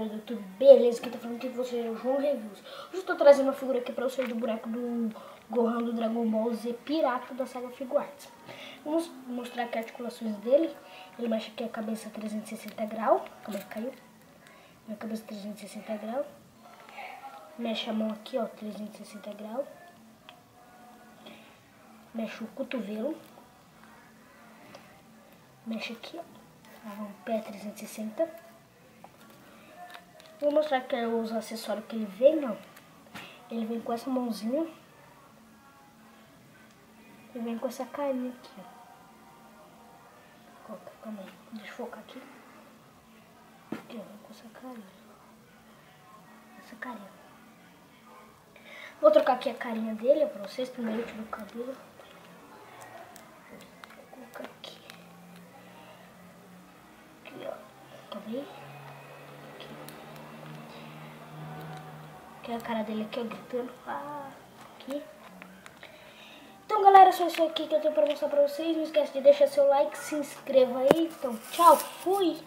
galera do YouTube, beleza? Quem tá falando aqui com vocês é o João Reviews. Hoje eu tô trazendo uma figura aqui pra vocês do boneco do Gohan do Dragon Ball Z Pirata da saga Figuarts. Vamos mostrar aqui as articulações dele. Ele mexe aqui a cabeça 360 graus. Como é que caiu? Minha cabeça 360 graus. Mexe a mão aqui, ó, 360 graus. Mexe o cotovelo. Mexe aqui, ó, o pé 360. Vou mostrar aqui os acessórios que ele vem, ó. Ele vem com essa mãozinha. Ele vem com essa carinha aqui, ó. Calma aí, deixa eu focar aqui. Aqui, ó, vem com essa carinha. Essa carinha. Vou trocar aqui a carinha dele, ó, pra vocês. Primeiro eu tiro o cabelo. Vou colocar aqui. Aqui, ó. Calma aí. Que é a cara dele aqui, ó, gritando. Aqui. Então, galera, só isso aqui que eu tenho pra mostrar pra vocês. Não esquece de deixar seu like, se inscreva aí. Então, tchau, fui!